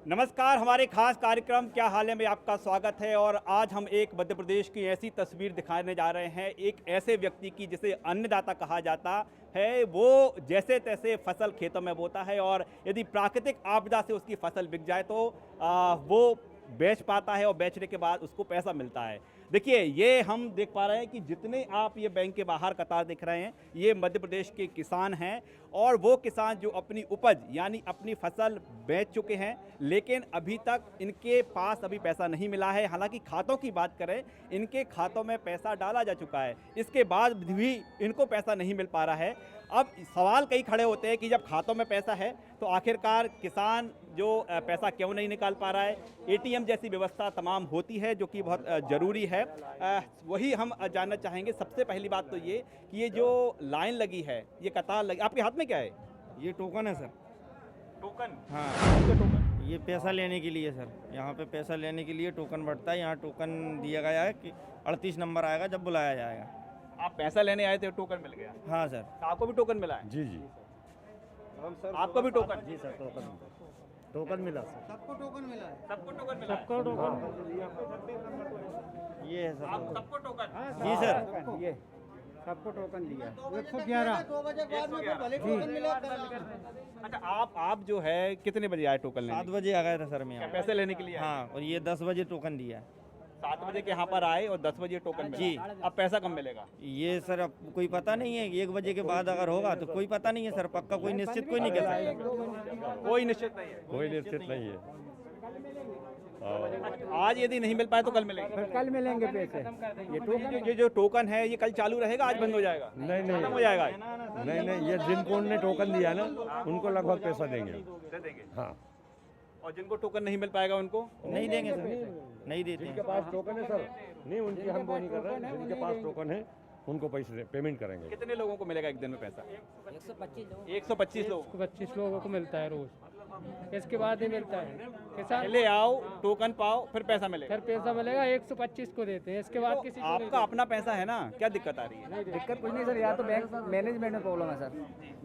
नमस्कार, हमारे खास कार्यक्रम क्या हाल है में आपका स्वागत है। और आज हम एक मध्य प्रदेश की ऐसी तस्वीर दिखाने जा रहे हैं, एक ऐसे व्यक्ति की जिसे अन्नदाता कहा जाता है। वो जैसे तैसे फसल खेतों में बोता है और यदि प्राकृतिक आपदा से उसकी फसल बिक जाए तो वो बेच पाता है और बेचने के बाद उसको पैसा मिलता है। देखिए, ये हम देख पा रहे हैं कि जितने आप ये बैंक के बाहर कतार दिख रहे हैं, ये मध्य प्रदेश के किसान हैं। और वो किसान जो अपनी उपज यानी अपनी फसल बेच चुके हैं, लेकिन अभी तक इनके पास अभी पैसा नहीं मिला है। हालांकि खातों की बात करें, इनके खातों में पैसा डाला जा चुका है, इसके बाद भी इनको पैसा नहीं मिल पा रहा है। अब सवाल कई खड़े होते हैं कि जब खातों में पैसा है तो आखिरकार किसान जो पैसा क्यों नहीं निकाल पा रहा है। एटीएम जैसी व्यवस्था तमाम होती है जो कि बहुत ज़रूरी है। वही हम जानना चाहेंगे। सबसे पहली बात तो ये कि ये जो लाइन लगी है, ये कतार लगी, आपके हाथ में क्या है? ये टोकन है सर। टोकन? हाँ, कौन सा टोकन? ये पैसा लेने के लिए सर। यहाँ पे पैसा लेने के लिए टोकन बढ़ता है। यहाँ टोकन दिया गया है कि 38 नंबर आएगा जब बुलाया जाएगा। आप पैसा लेने आए थे, टोकन मिल गया? हाँ सर। आपको भी टोकन मिला है? जी जी आपको भी टोकन? जी सर, टोकन मिला सर। सबको टोकन मिला है? ये है सर। आप सबको टोकन? जी सर। ये सबको टोकन दिया। 111। अच्छा, आप जो है कितने बजे आए टोकन लेने? 7 बजे आ गया था सर मैं क्या यहाँ। पैसे लेने के लिए आए? हाँ, और ये 10 बजे टोकन दिया है। 7 बजे के यहाँ पर आए और 10 बजे टोकन मिला। जी। अब पैसा कब मिलेगा? ये सर अब कोई पता नहीं है। 1 बजे के बाद अगर होगा तो कोई पता नहीं है सर। पक्का कोई निश्चित कोई नहीं कह सकता। कोई निश्चित नहीं है। कोई निश्चित नहीं है। आज यदि नहीं मिल पाए तो कल मिलेगा? कल मिलेंगे पैसे। ये जो टोकन है ये कल चालू रहेगा, आज बंद हो जाएगा? नहीं खत्म हो जाएगा? नहीं, ये जिनको उनने टोकन दिया ना उनको लगभग पैसा देंगे। दे देंगे। हाँ, और जिनको टोकन नहीं मिल पाएगा उनको? नहीं देंगे सर, नहीं देते जिनके हैं। पास टोकन है सर, नहीं उनकी हम वो नहीं कर रहे हैं। जिनके पास टोकन है उनको पैसे पेमेंट करेंगे। कितने लोगों को मिलेगा एक दिन में पैसा? 125 लोग। 25 लोगों को मिलता है रोज। इसके बाद ही मिलता है किसान। पहले आओ, टोकन पाओ, फिर पैसा मिलेगा। फिर पैसा मिलेगा, 125 को देते हैं। इसके बाद किसी को नहीं आपका अपना पैसा है ना, क्या दिक्कत आ रही है? दिक्कत कुछ नहीं सर, या तो बैंक मैनेजमेंट में प्रॉब्लम है सर।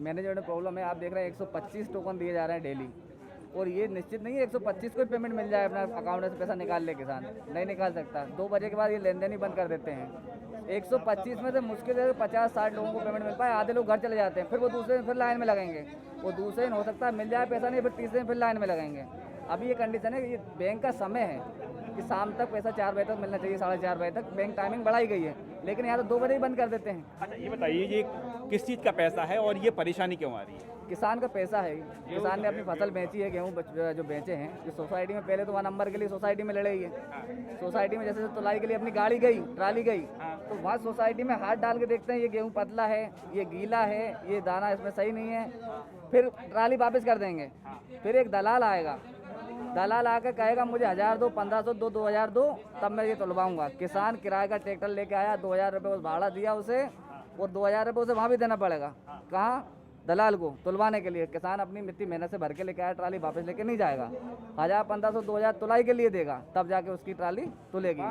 मैनेजमेंट में प्रॉब्लम है। आप देख रहे हैं 125 टोकन दिए जा रहे हैं डेली, और ये निश्चित नहीं है 125 को ही पेमेंट मिल जाए, अपना अकाउंट से पैसा निकाल ले किसान। नहीं निकाल सकता। 2 बजे के बाद ये लेन देन ही बंद कर देते हैं। 125 में से मुश्किल है 50-60 लोगों को पेमेंट मिल पाए। आधे लोग घर चले जाते हैं, फिर वो दूसरे दिन फिर लाइन में लगेंगे। वो दूसरे दिन हो सकता है मिल जाए पैसा, नहीं फिर तीसरे दिन फिर लाइन में लगेंगे। अभी ये कंडीशन है कि ये बैंक का समय है कि शाम तक पैसा 4 बजे तक मिलना चाहिए, 4:30 बजे तक। बैंक टाइमिंग बढ़ाई गई है, लेकिन यहाँ तो 2 बजे ही बंद कर देते हैं। अच्छा, ये बताइए ये किस चीज़ का पैसा है और ये परेशानी क्यों आ रही है? किसान का पैसा है। किसान ने अपनी फसल बेची है, गेहूँ जो बेचे हैं। जो सोसाइटी में पहले तो 1 नंबर के लिए सोसाइटी में लड़ रही है। सोसाइटी में जैसे तुलाई के लिए अपनी गाड़ी गई, ट्राली गई, तो वहाँ सोसाइटी में हाथ डाल के देखते हैं ये गेहूँ पतला है, ये गीला है, ये दाना इसमें सही नहीं है। फिर ट्राली वापस कर देंगे। फिर एक दलाल आएगा, दलाल आकर कहेगा मुझे 1000 दो, 1500 दो, 2000 दो, तब मैं ये तुलवाऊंगा। किसान किराए का ट्रैक्टर लेके आया, 2000 रुपये उस भाड़ा दिया उसे, और 2000 रुपये उसे वहाँ भी देना पड़ेगा। कहाँ? दलाल को तुलवाने के लिए। किसान अपनी मिट्टी मेहनत से भर के लेके आया, ट्राली वापस लेके नहीं जाएगा। 1000, 1500, 2000 तुलाई के लिए देगा, तब जाके उसकी ट्राली तुलेगी।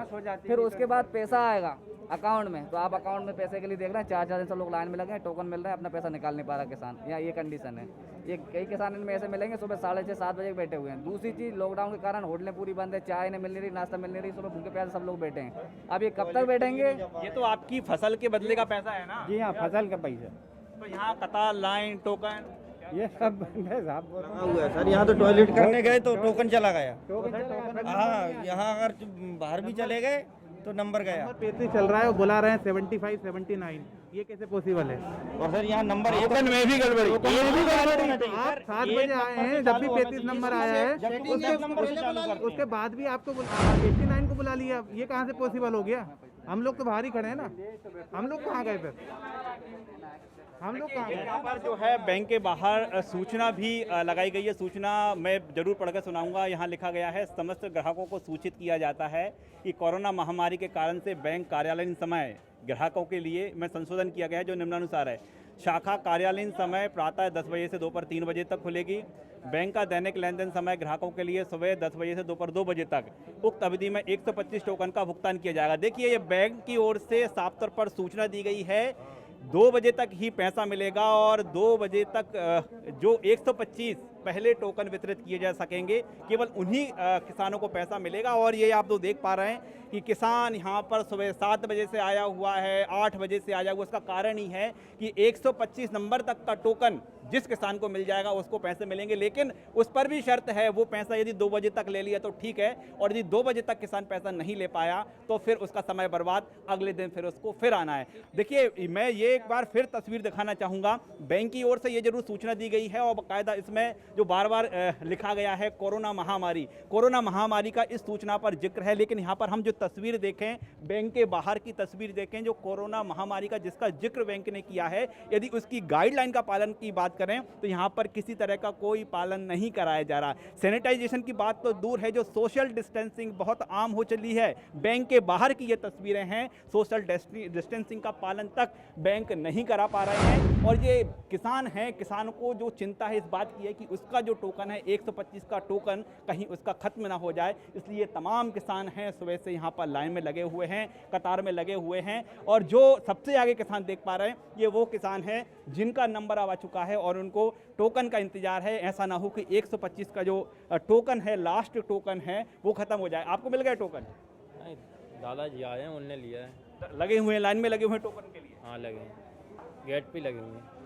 फिर उसके बाद पैसा आएगा अकाउंट में। तो आप अकाउंट में पैसे के लिए देख रहे हैं 4-4 दिन से लोग लाइन में लगे हैं, टोकन मिल रहे हैं, अपना पैसा निकाल नहीं पा रहा किसान। यहाँ ये कंडीशन है। ये कई किसान इनमें ऐसे मिलेंगे सुबह 6:30-7 बजे बैठे हुए हैं। दूसरी चीज़, लॉकडाउन के कारण होटलें पूरी बंद है, चाय नहीं मिल रही, नाश्ता मिल नहीं रही, सुबह भूखे प्यासे सब लोग बैठे हैं। अब ये कब तक बैठेंगे? ये तो आपकी फसल के बदले का पैसा है ना? जी हाँ, फसल का पैसा। तो यहाँ कतार, लाइन, टोकन, ये सब साहब लगा हुआ है सर। यहाँ तो टॉयलेट करने गए तो टोकन चला गया। हाँ, यहाँ अगर बाहर भी चले गए तो नंबर गया। 35 चल रहा है, वो बुला रहे हैं 75, 79। ये कैसे पॉसिबल है? और सर यहाँ नंबर टोकन में भी गड़बड़ी। आप 7 बजे आए हैं, जब भी 35 नंबर आया है उसके बाद भी आपको 89 को बुला लिया। ये कहाँ से पॉसिबल हो गया? हम लोग तो बाहर ही खड़े हैं ना। हम लोग कहाँ गए फिर? हम लोग कहाँ गए? यहाँ पर जो है बैंक के बाहर सूचना भी लगाई गई है। सूचना मैं जरूर पढ़कर सुनाऊंगा। यहाँ लिखा गया है, समस्त ग्राहकों को सूचित किया जाता है कि कोरोना महामारी के कारण से बैंक कार्यालयीन समय ग्राहकों के लिए में संशोधन किया गया है, जो निम्नानुसार है। शाखा कार्यालयीन समय प्रातः 10 बजे से दोपहर 3 बजे तक खुलेगी। बैंक का दैनिक लेन देन समय ग्राहकों के लिए सुबह 10 बजे से दोपहर 2 बजे तक। उक्त अवधि में 125 टोकन का भुगतान किया जाएगा। देखिए, ये बैंक की ओर से साफ तौर पर सूचना दी गई है 2 बजे तक ही पैसा मिलेगा और 2 बजे तक जो 125 पहले टोकन वितरित किए जा सकेंगे, केवल उन्हीं किसानों को पैसा मिलेगा। और ये आप तो देख पा रहे हैं कि किसान यहाँ पर सुबह 7 बजे से आया हुआ है, 8 बजे से आया हुआ। उसका कारण ही है कि 125 नंबर तक का टोकन जिस किसान को मिल जाएगा उसको पैसे मिलेंगे, लेकिन उस पर भी शर्त है, वो पैसा यदि 2 बजे तक ले लिया तो ठीक है, और यदि 2 बजे तक किसान पैसा नहीं ले पाया तो फिर उसका समय बर्बाद, अगले दिन फिर उसको फिर आना है। देखिए, मैं ये एक बार फिर तस्वीर दिखाना चाहूँगा। बैंक की ओर से ये जरूर सूचना दी गई है और बाकायदा इसमें जो बार बार लिखा गया है कोरोना महामारी का इस सूचना पर जिक्र है, लेकिन यहाँ पर हम जो तस्वीर देखें, बैंक के बाहर की तस्वीर देखें, जो कोरोना महामारी का जिसका जिक्र बैंक ने किया है, यदि उसकी गाइडलाइन का पालन की बात करें तो यहाँ पर किसी तरह का कोई पालन नहीं कराया जा रहा। सैनिटाइजेशन की बात तो दूर है, जो सोशल डिस्टेंसिंग बहुत आम हो चली है, बैंक के बाहर की ये तस्वीरें हैं, सोशल डिस्टेंसिंग का पालन तक बैंक नहीं करा पा रहे हैं। और ये किसान हैं, किसानों को जो चिंता है इस बात की है कि उसका जो टोकन है 125 का टोकन कहीं उसका खत्म ना हो जाए, इसलिए तमाम किसान हैं सुबह से यहाँ पर लाइन में लगे हुए हैं, कतार में लगे हुए हैं। और जो सबसे आगे किसान देख पा रहे हैं, ये वो किसान हैं जिनका नंबर आ चुका है और उनको टोकन का इंतजार है। ऐसा ना हो कि 125 का जो टोकन है, लास्ट टोकन है, वो खत्म हो जाए। आपको मिल गया टोकन? नहीं, दादाजी आए हैं, उनने लिया है। लगे हुए हैं, लाइन में लगे हुए हैं टोकन के लिए? हाँ लगे हैं, गेट पे लगे हुए हैं।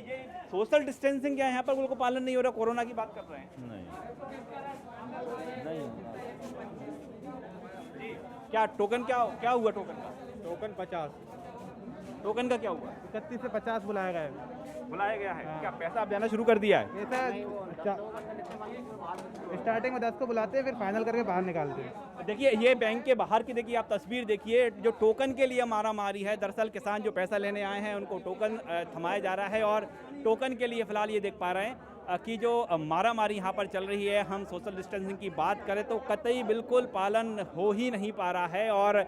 ये सोशल डिस्टेंसिंग क्या है यहाँ पर उनको पालन नहीं हो रहा? कोरोना की बात कर रहे हैं? नहीं जी, क्या टोकन क्या हुआ? टोकन का टोकन 50, टोकन का क्या हुआ? 31 से 50 बुलाया गया है। बुलाया गया है? क्या पैसा आप देना शुरू कर दिया है? ऐसा स्टार्टिंग में 10 को बुलाते हैं, फिर फाइनल करके बाहर निकालते हैं। देखिए, ये बैंक के बाहर की देखिए आप तस्वीर देखिए, जो टोकन के लिए मारामारी है। दरअसल किसान जो पैसा लेने आए हैं उनको टोकन थमाया जा रहा है, और टोकन के लिए फिलहाल ये देख पा रहे हैं कि जो मारामारी यहाँ पर चल रही है। हम सोशल डिस्टेंसिंग की बात करें तो कतई बिल्कुल पालन हो ही नहीं पा रहा है, और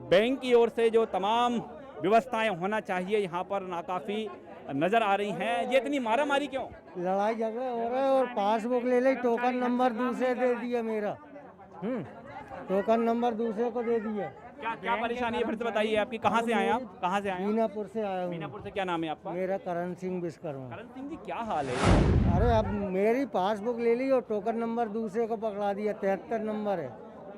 बैंक की ओर से जो तमाम व्यवस्थाएं होना चाहिए यहाँ पर नाकाफ़ी नज़र आ रही हैं। ये इतनी मारामारी क्यों? लड़ाई झगड़ा हो रहा है और पासबुक ले ले, टोकन नंबर दूसरे दे दिया मेरा। टोकन नंबर दूसरे को दे दिया। क्या परेशानी है? फिर से बताइए, आपकी कहाँ से आए आप? कहाँ से आए? मीनापुर से आया हूँ। मीनापुर से। क्या नाम है आपका? मेरा करण सिंह विश्वकर्मा। करण सिंह जी, क्या हाल है? अरे अब मेरी पासबुक ले ली और टोकन नंबर दूसरे को पकड़ा दिया। 73 नंबर है,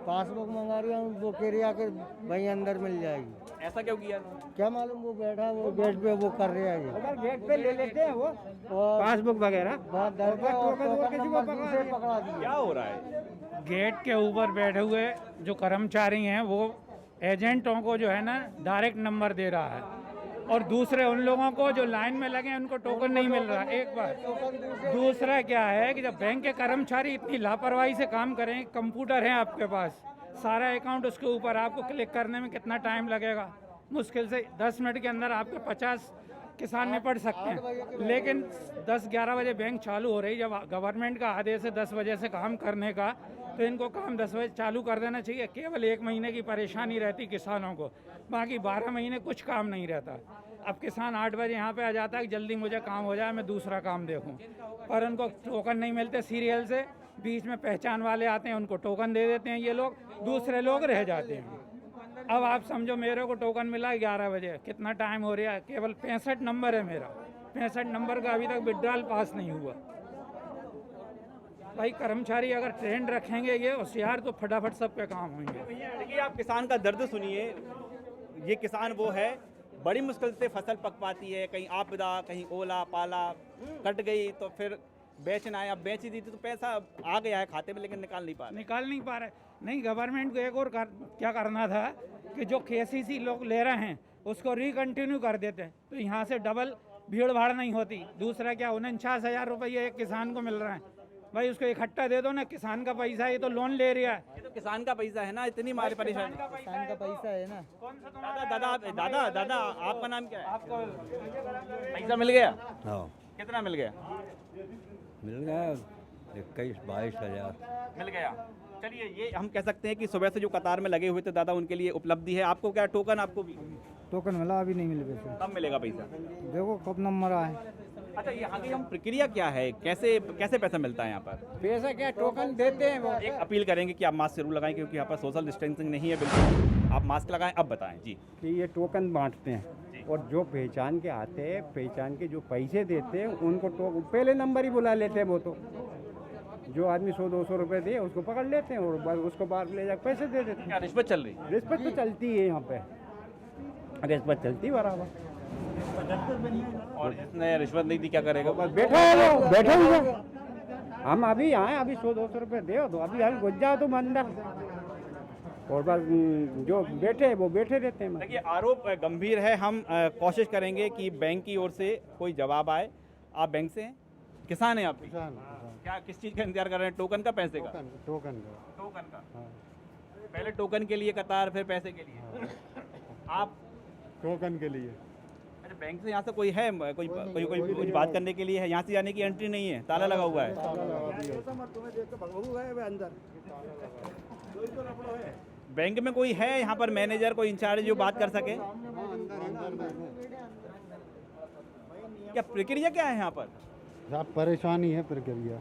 पासबुक मंगा रही हूँ, वो कह रही है वहीं अंदर मिल जाएगी। ऐसा क्यों किया? क्या मालूम, वो बैठा वो गेट पे वो कर रहा है। ये गेट पे ले लेते हैं वो पासबुक वगैरह बहुत डर के टोकन नंबर दूसरे पकड़ा दिया। क्या हो रहा है? गेट के ऊपर बैठे हुए जो कर्मचारी हैं वो एजेंटों को जो है ना डायरेक्ट नंबर दे रहा है, और दूसरे उन लोगों को जो लाइन में लगे हैं उनको टोकन नहीं मिल रहा। एक बार दूसरा क्या है कि जब बैंक के कर्मचारी इतनी लापरवाही से काम करें, कंप्यूटर है आपके पास, सारा अकाउंट उसके ऊपर, आपको क्लिक करने में कितना टाइम लगेगा? मुश्किल से 10 मिनट के अंदर आपके 50 किसान निपट सकते हैं। लेकिन 10-11 बजे बैंक चालू हो रही, जब गवर्नमेंट का आदेश है 10 बजे से काम करने का, तो इनको काम 10 बजे चालू कर देना चाहिए। केवल 1 महीने की परेशानी रहती किसानों को, बाकी 12 महीने कुछ काम नहीं रहता। अब किसान 8 बजे यहाँ पे आ जाता है कि जल्दी मुझे काम हो जाए, मैं दूसरा काम देखूँ, पर उनको टोकन नहीं मिलते सीरियल से। बीच में पहचान वाले आते हैं, उनको टोकन दे देते हैं ये लोग, दूसरे लोग रह जाते हैं। अब आप समझो, मेरे को टोकन मिला 11 बजे, कितना टाइम हो रहा है? केवल 65 नंबर है मेरा, 65 नंबर का अभी तक विड्रॉल पास नहीं हुआ। भाई कर्मचारी अगर ट्रेंड रखेंगे ये होशियार, तो फटाफट सब पे काम होंगे। देखिए, आप किसान का दर्द सुनिए। ये किसान वो है, बड़ी मुश्किल से फसल पक पाती है, कहीं आपदा, कहीं ओला पाला कट गई तो फिर बेचना है। अब बेच ही दी थी तो पैसा आ गया है खाते में, लेकिन निकाल नहीं पा रहे। नहीं, गवर्नमेंट को एक और क्या करना था कि जो KCC लोग ले रहे हैं उसको रिकंटिन्यू कर देते हैं, तो यहाँ से डबल भीड़ भाड़ नहीं होती। दूसरा क्या, 49,000 रुपये एक किसान को मिल रहा है, भाई उसको इकट्ठा दे दो ना। किसान का पैसा, ये तो लोन ले रहा है, ये तो किसान का पैसा है ना। इतनी मारी परेशानी, किसान का पैसा है ना। दादा आपका नाम क्या है? आपको पैसा मिल गया? हाँ कितना मिल गया? मिल गया 21-22 हज़ार मिल गया। चलिए, ये हम कह सकते हैं कि सुबह से जो कतार में लगे हुए थे दादा, उनके लिए उपलब्धि है। आपको क्या टोकन? आपको भी टोकन मिला, अभी नहीं मिले पैसे। कब मिलेगा पैसा? देखो कब नंबर आए। अच्छा, ये आगे हम प्रक्रिया क्या है, कैसे पैसा मिलता है यहाँ पर? पैसा क्या, टोकन देते हैं वो। एक अपील करेंगे कि आप मास्क जरूर लगाएं, क्योंकि यहाँ पर सोशल डिस्टेंसिंग नहीं है बिल्कुल। आप मास्क लगाएं। अब बताएं जी। कि ये टोकन बांटते हैं, और जो पहचान के आते हैं, पहचान के जो पैसे देते हैं उनको पहले नंबर ही बुला लेते हैं। वो तो जो आदमी 100-200 रुपए दे उसको पकड़ लेते हैं और बस उसको बाहर ले जाकर पैसे दे देते हैं। क्या रिश्वत चल रही? रिश्वत तो चलती है यहाँ पे, रिश्वत चलती है बराबर। और जिसने रिश्वत नहीं दी क्या करेगा? बस बैठा हुआ हम अभी आए, अभी 100-200 रुपए दे तो अभी हम घुस जाओ तुम अंदर, और बस जो बैठे वो बैठे रहते हैं। देखिए आरोप गंभीर है। हम कोशिश करेंगे कि बैंक की ओर से कोई जवाब आए। आप बैंक से हैं? किसान हैं आप भी? क्या किस चीज़ का इंतजार कर रहे हैं? टोकन का, पैसे का? टोकन टोकन का। पहले टोकन के लिए कतार, फिर पैसे के लिए। आप टोकन के लिए। अच्छा, बैंक से यहाँ से कोई है, कोई कुछ बात करने के लिए है? यहाँ से जाने की एंट्री नहीं है, ताला लगा हुआ है। बैंक में कोई है यहाँ पर मैनेजर, कोई इंचार्ज जो बात कर सके? क्या प्रक्रिया क्या है यहाँ पर? सब परेशानी है प्रक्रिया।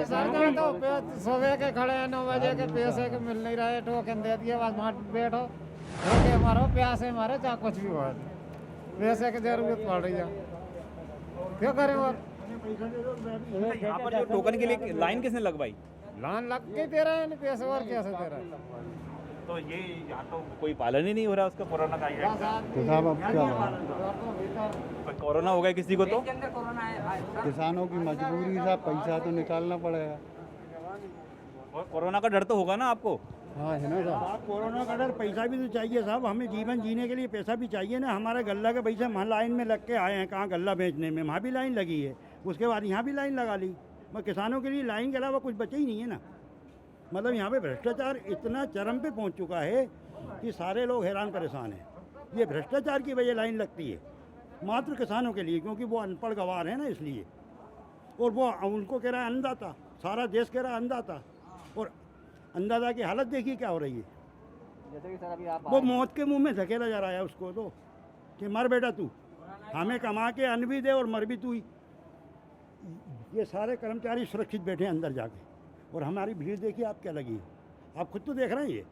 सरकार तो सुबह के खड़े हैं 9 बजे के, पैसे के मिल नहीं रहे, टोकन दे दिए, बस वहाँ बैठो, रोके मारो, प्यासे मारो, चाहे कुछ भी हो, पैसे की जरूरत पड़ रही है, क्या करें? और यहाँ पर जो टोकन के लिए लाइन किसने लगवाई? लान लग के दे रहे हैं पैसे, और कैसे दे रहे हैं? तो ये यहाँ तो कोई पालन ही नहीं हो रहा उसका, कोरोना का ही है। तो साहब अब क्या कोरोना हो गया किसी को तो किसानों की मजबूरी साहब, पैसा तो निकालना पड़ेगा। और कोरोना का डर तो होगा ना आपको? हाँ है ना साहब। कोरोना का डर, पैसा भी तो चाहिए साहब, हमें जीवन जीने के लिए पैसा भी चाहिए ना। हमारा गल्ला के पैसे हम लाइन में लग के आए हैं, कहाँ गल्ला बेचने में, वहाँ भी लाइन लगी है, उसके बाद यहाँ भी लाइन लगा ली। मगर किसानों के लिए लाइन के अलावा कुछ बचे ही नहीं है ना। मतलब यहाँ पे भ्रष्टाचार इतना चरम पे पहुँच चुका है कि सारे लोग हैरान परेशान हैं। ये भ्रष्टाचार की वजह लाइन लगती है मात्र किसानों के लिए, क्योंकि वो अनपढ़ गंवार हैं ना, इसलिए। और वो उनको कह रहा है अन्नदाता, सारा देश कह रहा है अन्नदाता, और अन्नदाता की हालत देखिए क्या हो रही है। जैसे कि सर अभी आप वो मौत के मुंह में धकेला जा रहा है उसको तो, कि मर बेटा तू, हमें कमा के अन्न भी दे और मर भी तू ही। ये सारे कर्मचारी सुरक्षित बैठे हैं अंदर जाके, और हमारी भीड़ देखिए आप क्या लगी है, आप खुद तो देख रहे हैं। ये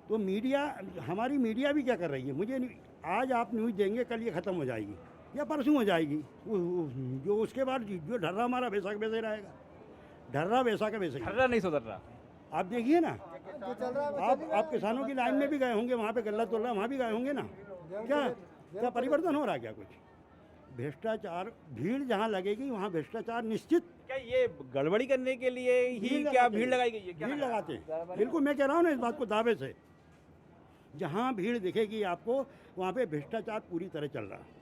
तो मीडिया, हमारी मीडिया भी क्या कर रही है, मुझे नहीं, आज आप न्यूज़ देंगे, कल ये ख़त्म हो जाएगी या परसों हो जाएगी। जो उसके बाद जो ढर्रा हमारा वैसा का वैसे ही रहेगा, ढर्रा वैसा का वैसे ही। ढर्रा नहीं सुधर रहा। आप देखिए ना, आप किसानों की लाइन में भी गए होंगे, वहाँ पे गल्ला तोड़ रहा, वहाँ भी गए होंगे ना। क्या परिवर्तन हो रहा है क्या कुछ? भ्रष्टाचार, भीड़ जहाँ लगेगी वहाँ भ्रष्टाचार निश्चित। क्या ये गड़बड़ी करने के लिए ही क्या भीड़ लगाई गई है? क्या भीड़ लगाते हैं, बिल्कुल मैं कह रहा हूँ ना इस बात को दावे से। जहाँ भीड़ दिखेगी आपको वहाँ पे भ्रष्टाचार पूरी तरह चल रहा है।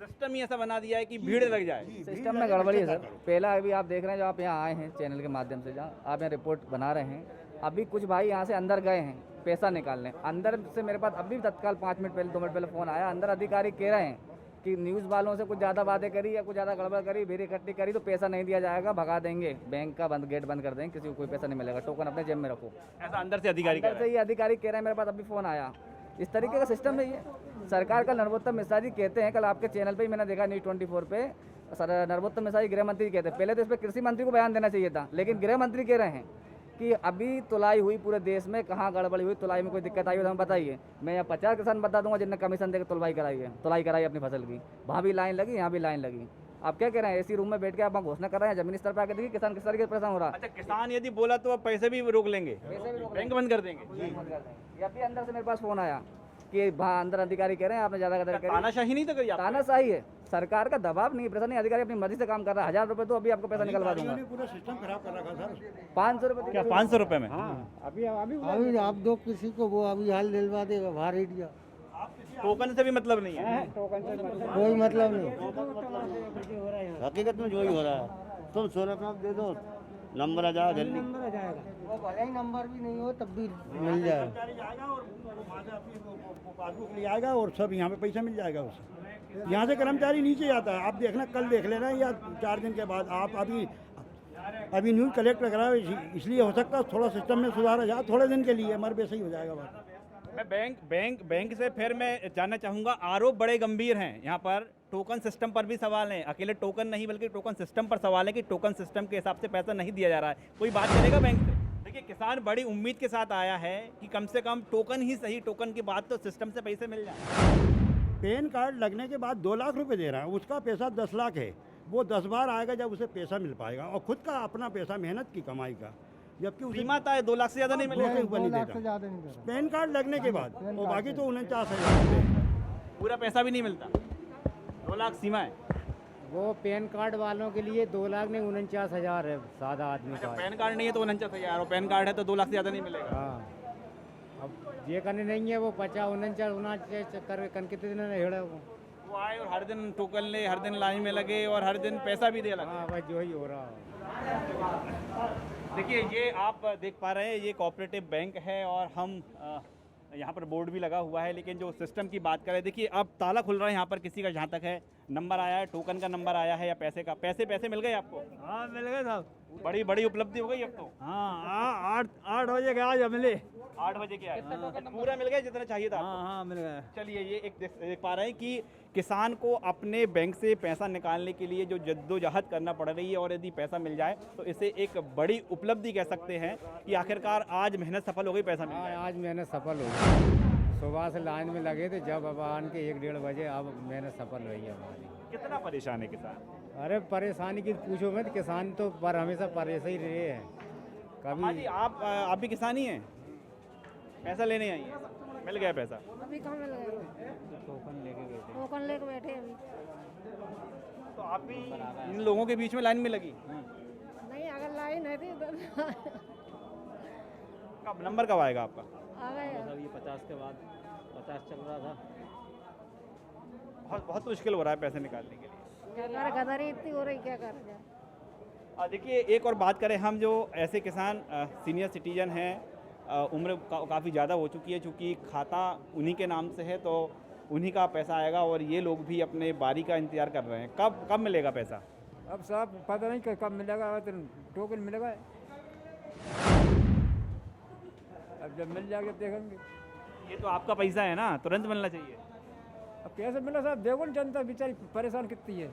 सिस्टम ही ऐसा बना दिया है कि भीड़ लग जाए। सिस्टम में गड़बड़ी है सर। पहला अभी आप देख रहे हैं, जो आप यहाँ आए हैं चैनल के माध्यम से, जहाँ आप यहाँ रिपोर्ट बना रहे हैं, अभी कुछ भाई यहाँ से अंदर गए हैं पैसा निकालने। अंदर से मेरे पास अभी तत्काल 5 मिनट पहले 2 मिनट पहले फ़ोन आया, अंदर अधिकारी कह रहे हैं कि न्यूज़ वालों से कुछ ज़्यादा बातें करी या कुछ ज़्यादा गड़बड़ करी, भीड़ इकट्ठी करी तो पैसा नहीं दिया जाएगा, भगा देंगे, बैंक का गेट बंद कर देंगे, किसी को कोई पैसा नहीं मिलेगा, टोकन अपने जेब में रखो। ऐसा अंदर से अधिकारी अंदर से ये अधिकारी कह रहे हैं, मेरे पास अभी फ़ोन आया। इस तरीके का सिस्टम है ये। सरकार का नरोत्तम मिश्रा जी कहते हैं, कल आपके चैनल पे ही मैंने देखा, न्यूज़ 24 पे सर नरोत्तम मिश्रा जी गृह मंत्री कहते हैं। पहले तो इस पर कृषि मंत्री को बयान देना चाहिए था, लेकिन गृह मंत्री कह रहे हैं कि अभी तुलाई हुई पूरे देश में, कहाँ गड़बड़ी हुई, तुलाई में कोई दिक्कत आई हो तो हमें बताइए। मैं यहाँ 50 किसान बता दूंगा जिनने कमीशन देकर तुलाई कराई अपनी फसल की। वहाँ भी लाइन लगी, यहाँ भी लाइन लगी। आप क्या कह रहे हैं, एसी रूम में बैठ के आप वहाँ घोषणा कर रहे हैं, जमीनी स्तर पर आकर देखिए किसान किस तरीके से परेशान हो रहा है। अच्छा, किसान यदि बोला तो अब पैसे भी रोक लेंगे, बैंक बंद कर देंगे। या फिर अंदर से मेरे पास फोन आया कि वहाँ अंदर अधिकारी कह रहे हैं आपने ज़्यादा कदर करी। तानाशाही नहीं तो करी, तानाशाही है, सरकार का दबाव नहीं, प्रेशर नहीं, अधिकारी अपनी मर्जी से काम कर रहा है। 1000 रुपये तो अभी आपको पैसा निकलवा दूंगा। पूरा सिस्टम खराब कर रखा सर। 500 रुपये क्या 500 रुपये में? अभी आप दो किसी को वो अभी हाल दिलवा देगा, बाहर ही दिया। टोकन से भी मतलब नहीं है? कोई मतलब नहीं, हकीकत में जो ही हो रहा है। तुम 16 दे दो, नंबर आ जाएगा जल्दी। वो भले ही नंबर भी नहीं हो तब भी मिल जाए। पासबुक ले आएगा और सब यहाँ पे पैसा मिल जाएगा उससे। यहाँ से कर्मचारी नीचे जाता है, आप देखना, कल देख लेना या 4 दिन के बाद। आप अभी न्यूज़ कलेक्ट करा, इसलिए हो सकता है थोड़ा सिस्टम में सुधार आ जाए, थोड़े दिन के लिए, मर वैसे ही हो जाएगा बात। मैं बैंक से फिर मैं जानना चाहूँगा, आरोप बड़े गंभीर हैं यहाँ पर, टोकन सिस्टम पर भी सवाल हैं। अकेले टोकन नहीं बल्कि टोकन सिस्टम पर सवाल है कि टोकन सिस्टम के हिसाब से पैसा नहीं दिया जा रहा है। कोई बात करेगा बैंक से? देखिए किसान बड़ी उम्मीद के साथ आया है कि कम से कम टोकन ही सही, टोकन के बाद तो सिस्टम से पैसे मिल जाए। पैन कार्ड लगने के बाद 2 लाख रुपए दे रहा है, उसका पैसा 10 लाख है। वो 10 बार आएगा जब उसे पैसा मिल पाएगा, और खुद का अपना पैसा मेहनत की कमाई का, जबकि उसे बीमा तय 2 लाख से ज़्यादा नहीं मिलेगा। ऊपर नहीं देता ज़्यादा नहीं दे रहा। पैन कार्ड लगने के बाद, और बाकी तो 49,000 रुपये है। पूरा पैसा भी नहीं मिलता, 2 लाख सीमा है। वो पैन कार्ड वालों के लिए 2 लाख नहीं 49,000 है सादा आदमी का। पैन कार्ड नहीं है तो 49,000, और पैन कार्ड है तो 2 लाख से ज़्यादा नहीं मिलेगा। हाँ, अब ये करने नहीं है वो 50 49 कर कितने दिन हेड़े वो आए और हर दिन टोकन ले, हर दिन लाइन में लगे और हर दिन पैसा भी दे लगे। हाँ भाई जो ही हो रहा है। देखिए ये आप देख पा रहे हैं, ये कोऑपरेटिव बैंक है और हम यहाँ पर बोर्ड भी लगा हुआ है, लेकिन जो सिस्टम की बात करें, देखिए अब ताला खुल रहा है यहाँ पर किसी का, जहाँ तक है नंबर आया है, टोकन का नंबर आया है या पैसे का, पैसे मिल गए आपको? हाँ मिल गए साहब। बड़ी उपलब्धि हो गई अब तो। हाँ 8 बजे के आज मिले। 8 बजे के आए, पूरा मिल गया जितना चाहिए था आपको? हाँ मिल गए। चलिए ये एक देख पा रहे हैं कि किसान को अपने बैंक से पैसा निकालने के लिए जो जद्दोजहद करना पड़ रही है, और यदि पैसा मिल जाए तो इसे एक बड़ी उपलब्धि कह सकते हैं कि आखिरकार आज मेहनत सफल हो गई, पैसा मिल गया। आज मेहनत सफल हो गई। सुबह से लाइन में लगे थे, जब अब आन के 1-1.5 बजे अब मेहनत सफल रही है हमारी। कितना परेशान है किसान? अरे परेशानी की पूछो मत, किसान तो पर हमेशा परेशान ही रहे हैं हाँ कभी। जी, आप भी किसान ही हैं? पैसा लेने आई हैं, मिल गया पैसा? अभी कहाँ मिल गए? टोकन लेके बैठे अभी। तो आप भी इन लोगों के बीच में लाइन में लगी? नहीं, अगर लाइन है तो कब नंबर कब आएगा आपका? आ गए। ये 50 के बाद 50 चल रहा था। बहुत मुश्किल हो रहा है पैसे निकालने के लिए। क्या कर, गदरी इतनी हो रही, क्या कर जाए। देखिए एक और बात करें हम, जो ऐसे किसान सीनियर सिटीजन हैं, उम्र काफ़ी ज़्यादा हो चुकी है, चूँकि खाता उन्हीं के नाम से है तो उन्हीं का पैसा आएगा, और ये लोग भी अपने बारी का इंतजार कर रहे हैं। कब मिलेगा पैसा? अब साहब पता नहीं कब मिलेगा, टोकन मिलेगा। अब जब मिल जाएगा देखेंगे। ये तो आपका पैसा है ना, तुरंत मिलना चाहिए। अब कैसे मिला साहब? देखो ना जनता बेचारी परेशान कितनी है।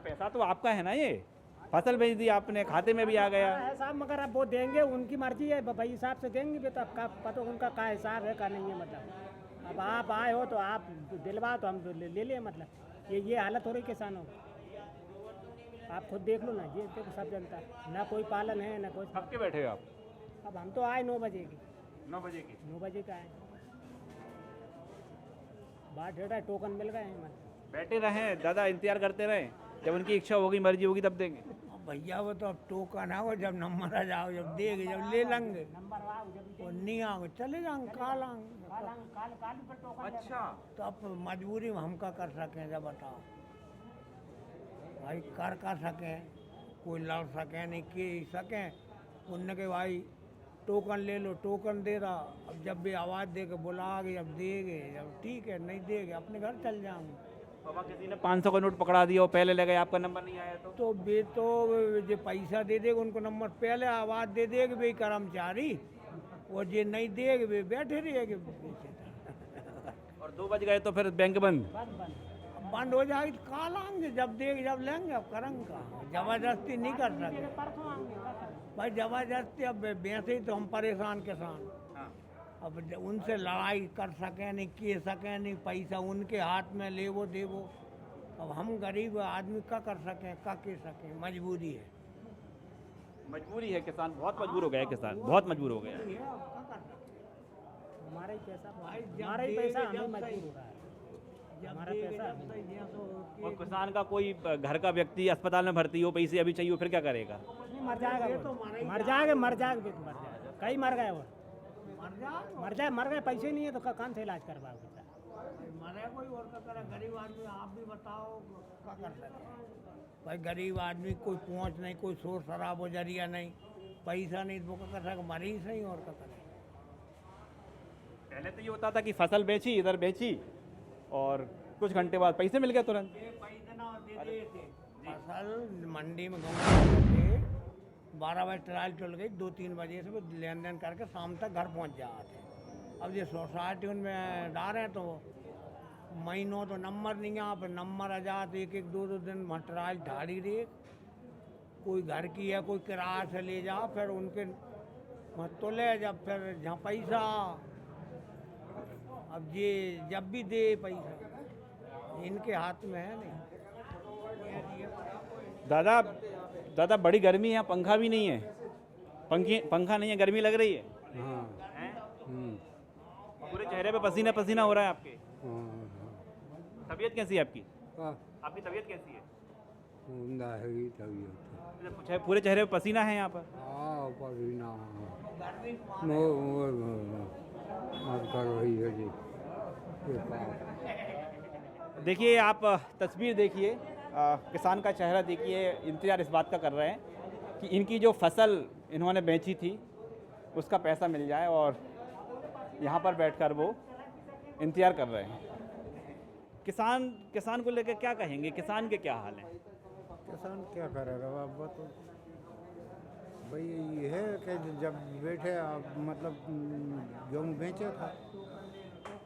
पैसा तो आपका है ना, ये फसल भेज दी आपने, खाते में भी आ गया है साहब, मगर अब वो देंगे, उनकी मर्जी है भाई, हिसाब से देंगे भी, तो अब का पता उनका क्या हिसाब है का नहीं है। मतलब अब आप आए हो तो आप दिलवा, तो हम ले लें। मतलब ये हालत हो रही किसानों की, आप खुद देख लो ना, ये देखो सब जनता, ना कोई पालन है ना कोई। थक के बैठे हो आप? अब हम तो आए 9 बजे की। 9 बजे की? 9 बजे का आए, बात डेटा टोकन मिल गए हैं। मतलब बैठे रहें दादा, इंतजार करते रहें, जब उनकी इच्छा होगी, मर्जी होगी तब देंगे। भैया वो तो अब टोकन आओ, जब नंबर आ जाओ, जब देंगे, जब ले लेंगे, और नहीं आओगे चले जाएंगे, काल आएंगे। अच्छा, तो अब मजबूरी में हम क्या कर सकें, जब बताओ भाई, कर सकें, कोई लड़ सकें नहीं के सकें। उनने के भाई टोकन ले लो, टोकन दे रहा, अब जब भी आवाज़ दे के बुलाओगे, जब देगे, जब ठीक है, नहीं देगे अपने घर चल जाऊँगे। बाबा किसी ने 500 का नोट पकड़ा दिया और पहले ले गए, आपका नंबर नहीं आया तो बे तो जो पैसा दे देगा उनको नंबर, पहले आवाज़ दे देगा भाई कर्मचारी, और जो नहीं देगा वे बैठे रहेंगे। और 2 बज गए तो फिर बैंक बंद बंद हो जाएगी तो काल आएंगे, जब देंगे जब लेंगे। अब करेंगे कहाँ, जबरदस्ती नहीं कर सकते भाई, जबरदस्ती अब वैसे ही तो हम परेशान किसान। अब उनसे लड़ाई कर सकें नहीं, किए सकें नहीं, पैसा उनके हाथ में ले वो दे वो। अब हम गरीब आदमी क्या कर सकें, क्या कह सकें, मजबूरी है। मजबूरी है, किसान बहुत मजबूर हो गया, किसान बहुत मजबूर हो गया। हमारा ही पैसा, हमारा ही पैसा हमें मजबूर हो रहा है, हमारा पैसा। और किसान का कोई घर का व्यक्ति अस्पताल में भर्ती हो, पैसे अभी चाहिए, फिर क्या करेगा? मर जाएगा कई मर गए, मर गए, पैसे नहीं है तो कहाँ से इलाज करवाओगे? मरे कोई और क्या करे, गरीब आदमी आप भी बताओ क्या कर सकते भाई। गरीब आदमी कोई पहुँच नहीं, कोई शोर शराब हो जरिया नहीं, पैसा नहीं, तो क्या कर सके, मरीज नहीं और क्या करे। पहले तो ये होता था कि फसल बेची, इधर बेची, और कुछ घंटे बाद पैसे मिल गए तुरंत। फसल मंडी में गए 12 बजे ट्रायल चल गई, 2-3 बजे से लेन देन करके शाम तक घर पहुंच जाते। अब ये सोसाइटी उनमें डाल हैं तो महीनों तो नंबर नहीं, यहाँ पर नंबर आ जाते, 1-2 दिन ट्रायल ढाड़ी रही, कोई घर की है, कोई किराया से ले जाओ, फिर उनके मत तो ले, जब फिर जहाँ पैसा, अब ये जब भी दे पैसा, इनके हाथ में है नहीं। दादा बड़ी गर्मी है, पंखा भी नहीं है, पंखा नहीं है, गर्मी लग रही है। पूरे चेहरे पे पसीना पसीना हो रहा है आपके। तबीयत कैसी है आपकी? आपकी तबीयत कैसी है? पूरे चेहरे पे पसीना है यहाँ पर। देखिए आप तस्वीर देखिए, किसान का चेहरा देखिए, इंतजार इस बात का कर रहे हैं कि इनकी जो फसल इन्होंने बेची थी उसका पैसा मिल जाए, और यहाँ पर बैठकर वो इंतजार कर रहे हैं। किसान को लेकर क्या कहेंगे? किसान के क्या हाल हैं? किसान क्या करेगा बाबा, तो भाई ये है कि जब बैठे मतलब गेहूँ बेचे था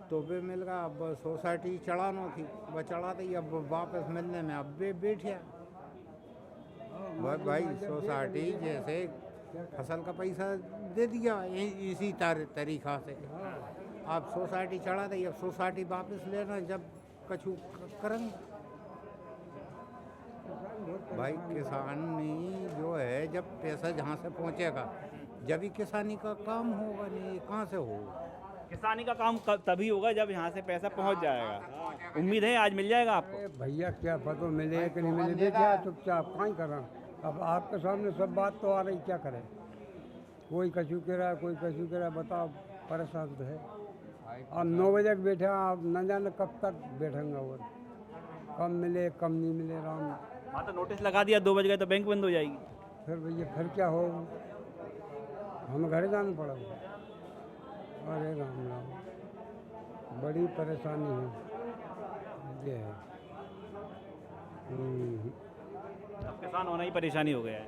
तो वे मिल गया, अब सोसाइटी चढ़ाना थी, वह चढ़ा दी, अब वापस मिलने में अब वे बैठे। भाई सोसाइटी जैसे फसल का पैसा दे दिया इसी तरीक़ा से, आप सोसाइटी चढ़ा दी, अब सोसाइटी वापस लेना जब कछु करेंगे। भाई किसानी जो है, जब पैसा जहाँ से पहुँचेगा जब ही किसानी का काम होगा, नहीं कहाँ से होगा? किसानी का काम तभी होगा जब यहाँ से पैसा पहुँच जाएगा। उम्मीद है आज मिल जाएगा आपको। भैया क्या पता मिले कि नहीं मिले, देखिए चुपचाप कहाँ करा। अब आपके सामने सब बात तो आ रही, क्या करें? कोई कछु कह रहा है, कोई कछु कह रहा है, बताओ परेशान तो है। अब 9 बजे बैठे, आप न जाने कब तक बैठेंगे, और कम मिले कम नहीं मिले राम। हाँ तो नोटिस लगा दिया, 2 बज गए तो बैंक बंद हो जाएगी। फिर भैया फिर क्या होगा, हमें घर जाना पड़ेगा। अरे राम राम, बड़ी परेशानी है ये है। अब किसान होना ही परेशानी हो गया है।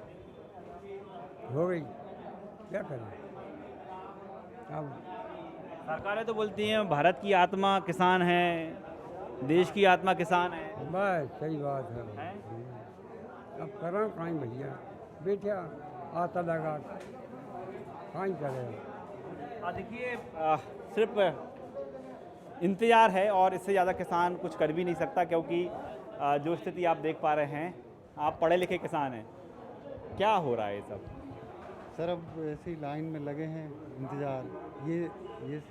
हो गई, क्या करें अब? सरकारें तो बोलती हैं भारत की आत्मा किसान है, देश की आत्मा किसान है। बस सही बात है। अब करें कहीं भैया, बैठा आता लगा कहीं करें। देखिए सिर्फ इंतज़ार है और इससे ज़्यादा किसान कुछ कर भी नहीं सकता, क्योंकि जो स्थिति आप देख पा रहे हैं, आप पढ़े लिखे किसान हैं। क्या हो रहा है ये सब? सर अब ऐसी लाइन में लगे हैं, इंतज़ार, ये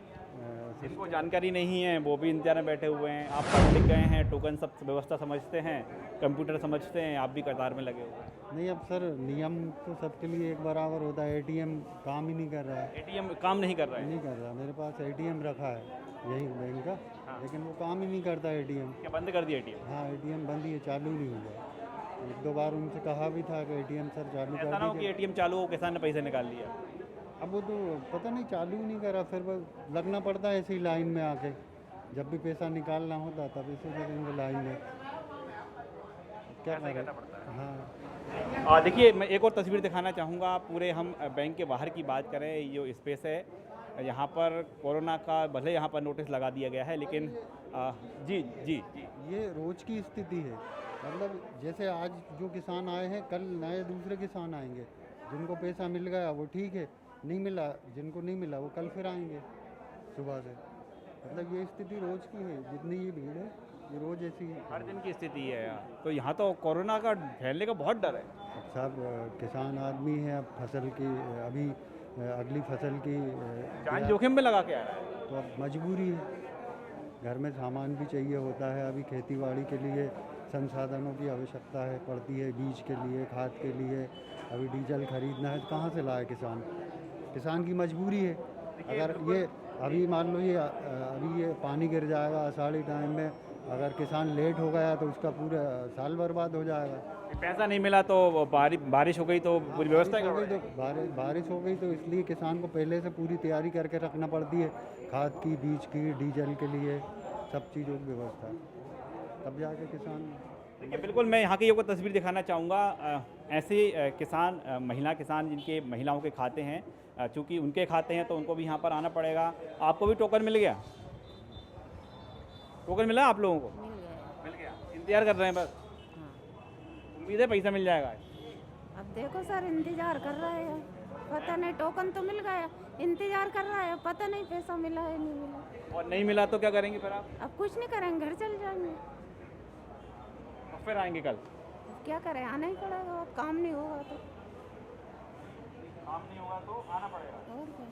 जिनको जानकारी नहीं है वो भी इंतजार में बैठे हुए हैं। आप पढ़ लिख गए हैं, टोकन सब व्यवस्था समझते हैं, कंप्यूटर समझते हैं, आप भी कतार में लगे हुए हैं। नहीं, अब सर नियम तो सबके लिए एक बराबर होता है। एटीएम काम ही नहीं कर रहा है। एटीएम काम नहीं कर रहा है? नहीं कर रहा। मेरे पास एटीएम रखा है यही बैंक का, लेकिन वो काम ही नहीं करता एटीएम। क्या बंद कर दिया एटीएम? हाँ, एटीएम बंद ही है, चालू नहीं हुआ। 1-2 बार उनसे कहा भी था कि एटीएम सर चालू कर दीजिए। कि एटीएम चालू हो, किसान ने पैसे निकाल लिया। अब वो तो पता नहीं चालू नहीं करा, फिर वो लगना पड़ता है ऐसी लाइन में आके। जब भी पैसा निकालना होता तब इसे करेंगे लाइन में, क्या करें? हाँ देखिए मैं एक और तस्वीर दिखाना चाहूँगा। पूरे हम बैंक के बाहर की बात करें, ये जो स्पेस है यहाँ पर कोरोना का भले यहाँ पर नोटिस लगा दिया गया है, लेकिन जी जी जी ये रोज़ की स्थिति है। मतलब जैसे आज जो किसान आए हैं, कल नए दूसरे किसान आएंगे। जिनको पैसा मिल गया वो ठीक है, नहीं मिला, जिनको नहीं मिला वो कल फिर आएंगे सुबह से। मतलब ये स्थिति रोज़ की है, जितनी ये भीड़ है ये रोज़ ऐसी हर दिन की स्थिति है यहाँ। तो यहाँ तो कोरोना का फैलने का बहुत डर है। अब साहब किसान आदमी है, अब फसल की अभी अगली फसल की जान जोखिम में लगा के आ रहा है, तो अब मजबूरी है। घर में सामान भी चाहिए होता है। अभी खेतीबाड़ी के लिए संसाधनों की आवश्यकता है पड़ती है, बीज के लिए, खाद के लिए। अभी डीजल खरीदना है, कहाँ से लाए किसान? किसान की मजबूरी है। अगर ये अभी मान लो अभी ये पानी गिर जाएगा आषाढ़ी टाइम में, अगर किसान लेट हो गया तो उसका पूरा साल बर्बाद हो जाएगा। पैसा नहीं मिला तो बारिश हो गई तो पूरी व्यवस्था हो गई, तो बारिश हो गई तो इसलिए किसान को पहले से पूरी तैयारी करके रखना पड़ती है, खाद की, बीज की, डीजल के लिए, सब चीज़ों की व्यवस्था, तब जाके किसान। देखिए बिल्कुल मैं यहाँ की एक तस्वीर दिखाना चाहूँगा। ऐसे किसान, महिला किसान जिनके महिलाओं के खाते हैं, चूँकि उनके खाते हैं तो उनको भी यहाँ पर आना पड़ेगा। आपको भी टोकन मिल गया? टोकन मिला आप लोगों को? मिल गया। इंतजार कर रहे हैं बस? उम्मीद है पैसा मिल जाएगा? अब देखो सर, इंतजार कर रहे हैं, पता नहीं, टोकन तो मिल गया, इंतजार कर रहा है, पता नहीं पैसा मिला है नहीं मिला। और नहीं मिला तो क्या करेंगे फिर आप? अब कुछ नहीं करेंगे, घर चले जाएंगे। और फिर आएंगे कल? अब क्या करें, आना ही पड़ेगा, अब काम नहीं होगा तो। काम नहीं होगा तो आना पड़ेगा। और क्या?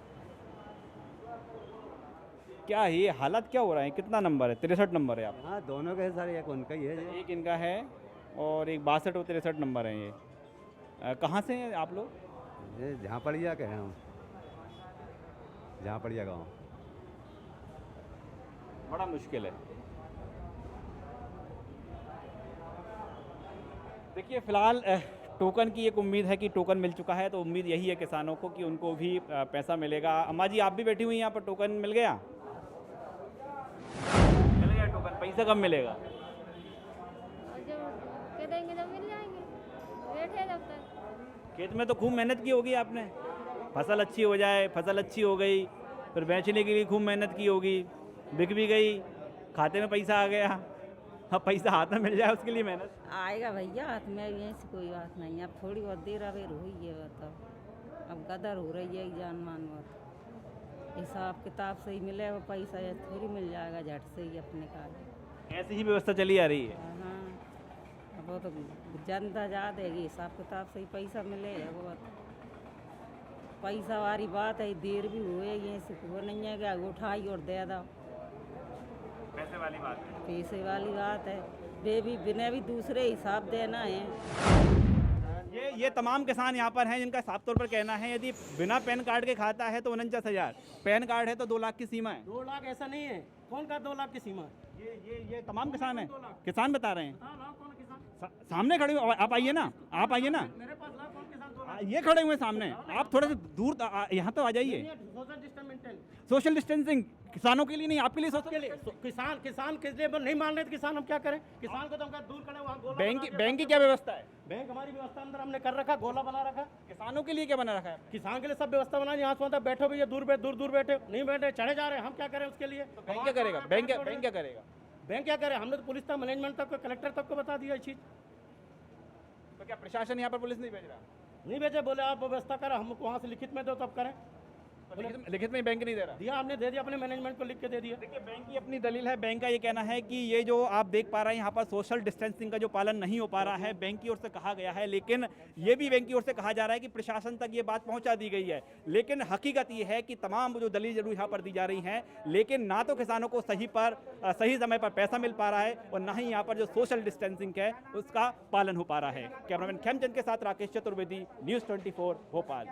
क्या ये हालत क्या हो रहा है? कितना नंबर है? 63 नंबर है आप? हाँ दोनों के सर, एक उनका ही है। एक इनका है और एक 62 और 63 नंबर है ये। कहाँ से हैं आप लोग? ये जहाँ पड़िया के हैं हम, जहाँ पड़िया गाँव। बड़ा मुश्किल है। देखिए फिलहाल टोकन की एक उम्मीद है कि टोकन मिल चुका है, तो उम्मीद यही है किसानों को कि उनको भी पैसा मिलेगा। अम्मा जी आप भी बैठी हुई हैं यहाँ पर, टोकन मिल गया? मिल गया टोकन, पैसा कब मिलेगा? जब कह देंगे जब मिल जाएंगे, बैठे जब तक। खेत में तो खूब मेहनत की होगी आपने, फसल अच्छी हो जाए, फसल अच्छी हो गई, फिर बेचने के लिए खूब मेहनत की होगी, बिक भी गई, खाते में पैसा आ गया, अब पैसा हाथ में मिल जाए उसके लिए मेहनत आएगा भैया हाथ में, यहीं से कोई बात नहीं। अब थोड़ी बहुत देर अबेर हुई है, बताओ अब गदर हो रही है जान मान बात। हिसाब किताब से ही मिलेगा पैसा, या थोड़ी मिल जाएगा झट से ही अपने का। ऐसी ही व्यवस्था चली आ रही है। हाँ, अब वो तो जनता जा देगी, हिसाब किताब से ही पैसा मिलेगा। वो पैसा वाली बात है, देर भी हुए ये से वो नहीं है कि उठाई और दे दो, पैसे वाली बात है। पैसे वाली बात है, वे भी बिना भी दूसरे हिसाब देना है। ये तमाम किसान यहाँ पर हैं जिनका साफ तौर पर कहना है यदि बिना पैन कार्ड के खाता है तो 49,000, पैन कार्ड है तो 2 लाख की सीमा है। 2 लाख ऐसा नहीं है, कौन का 2 लाख की सीमा? ये तमाम किसान हैं, किसान बता रहे हैं। सामने खड़े हुए, आप आइए ना, आप आइए ना, मेरे पास लाख कौन किसान 2 लाख? ये खड़े हुए सामने, आप थोड़े से दूर यहाँ तो आ जाइए। Social distance maintain, social distancing किसानों के लिए नहीं, आपके लिए सोशल। के लिए किसान किस लिए नहीं मान रहे? किसान हम क्या करें? किसान को तो हम दूर खड़े, वहाँ गोला बैंक की क्या व्यवस्था है? बैंक हमारी व्यवस्था अंदर हमने कर रखा, गोला बना रखा। किसानों के लिए क्या बना रखा है? किसान के लिए सब व्यवस्था बनाई, यहाँ से बैठो भैया, दूर बैठे, नहीं बैठे, चढ़े जा रहे हैं, हम क्या करें उसके लिए? बैंक क्या करेगा? बैंक क्या करेगा? बैंक क्या करे? हमने तो पुलिस तक, मैनेजमेंट तक, कलेक्टर तक को बता दिया ये चीज़। तो क्या प्रशासन यहाँ पर पुलिस नहीं भेज रहा? नहीं भेजे, बोले आप व्यवस्था करें, हमको वहाँ से लिखित में दो तब करें। लिखित में बैंक नहीं दे रहा? दिया हमने, दे दिया, अपने मैनेजमेंट को लिख के दे दिया। देखिए बैंक की अपनी दलील है, बैंक का ये कहना है कि ये जो आप देख पा रहे हैं यहाँ पर सोशल डिस्टेंसिंग का जो पालन नहीं हो पा रहा है, बैंक की ओर से कहा गया है, लेकिन ये भी बैंक की ओर से कहा जा रहा है कि प्रशासन तक ये बात पहुँचा दी गई है। लेकिन हकीकत ये है कि तमाम जो दलील जरूर यहाँ पर दी जा रही हैं, लेकिन ना तो किसानों को सही समय पर पैसा मिल पा रहा है और ना ही यहाँ पर जो सोशल डिस्टेंसिंग है उसका पालन हो पा रहा है। कैमरामैन खेमचंद के साथ राकेश चतुर्वेदी, News 24 भोपाल।